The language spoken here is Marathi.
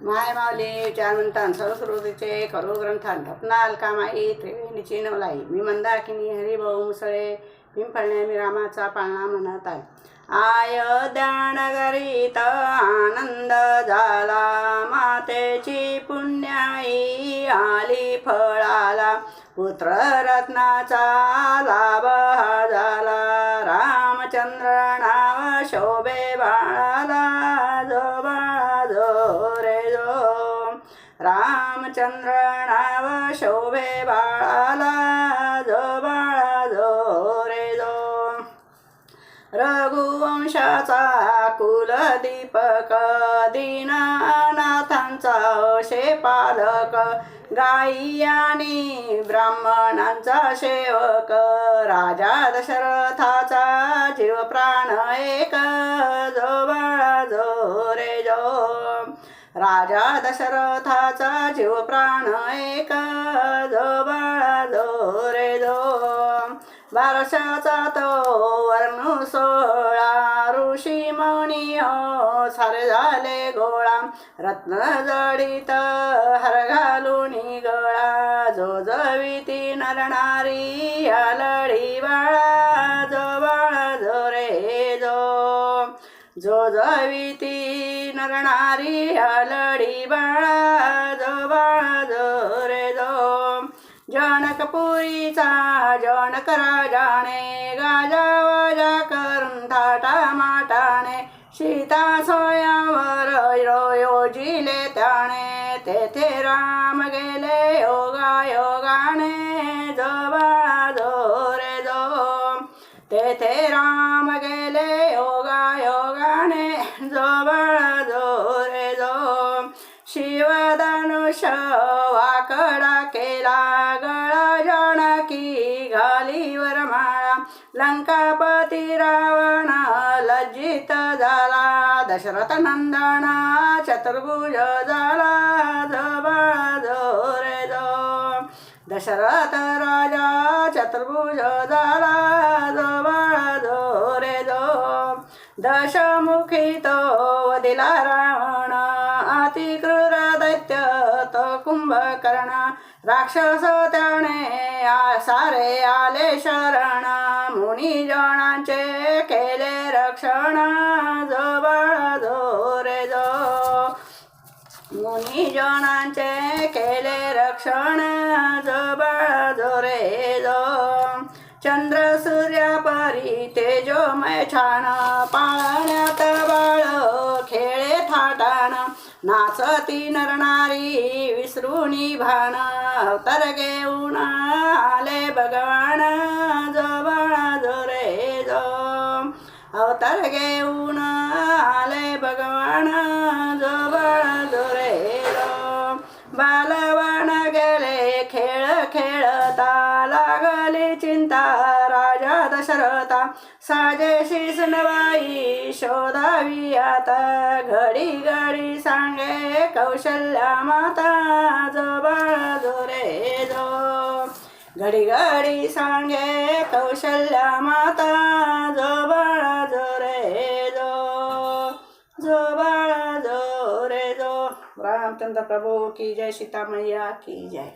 माय माऊली चार म्हणतान सरस्वतीचे खरो ग्रंथान रत्नाल कामाई त्रिवेणीची नवलाई मी मंदाकिनी हरिभाऊ मुसळे पिंपळणे मी रामाचा पाळणा म्हणत आहे. अयोध्यानगरीत आनंद झाला मातेची पुण्याई आली फळाला पुत्र रत्नाचा लाभ हा झाला रामचंद्र नाव शोभे बाळाला जो बाळा जो रे जो रामचंद्र नाव शोभे बाळाला जो बाळा जो रे जो रघुवंशाचा कुलदीपक दीननाथांचा शे पालक गायी आणि ब्राह्मणांचा सेवक राजा दशरथाचा जीव प्राण एक जो बाळा जो रे जो राजा दशरथाचा जीव प्राण एक जो बाळा जो रे जो बारशाचा तो वर्ण सोळा ऋषी मुनी हो सारे झाले गोळा रत्न जडित हर घालून गळा जो जविती नरनारी या लढी बाळा जो बाळा जो रे जो जो जविती नरनारी या लढी बाळा जो बाळा जो रे जो जनकपुरीचा जनक राजाने गाजावाजा करून थाटा माटाने सीता स्वयंवर योजिले त्याने तेथे राम गेले योगायोगाने जो बाळा जो रे जो तेथे राम गेले योगायोगाने जो बाळा जो रे जो शिवधनुष वाकडा केला गळा जानकी घाली वरमाळा लंकापती रावण लज्जित झाला दशरथ नंदना चतुर्भुज झाला जो बाळा जो रे जो दशरथ राजा चतुर्भुज झाला जो बाळा जो रे जो दशमुखी तो वदिला रावण अतिक्रूर दैत्य तो कुंभकर्ण राक्षस त्याने सारे आले शरण मुनिजनांचे केले रक्षण जो बाळा जो रे जो मुनिजनांचे केले रक्षण जो बाळा जो रे जो चंद्र सूर्या परी तेजोमय छान पाळण्यात बाळ खेळे थाटाण नाचती नरनारी विसरुनी भान अवतार घेऊन आले भगवान जो बाळा जो रे जो अवतार घेऊन आले भगवान जो बाळा जो रे जो बालवान गेले खेळ खेळता लागली चिंता राजा दशरथा साजेशी सुनबाई शोधावी आता घडी घडी सांगे कौशल्या माता जो बाळा जो रे जो घडी घडी सांगे कौशल्या माता जो बाळा जो रे जो जो बाळा जो रे जो रामचंद्र प्रभु की जय सीता मैया की जय.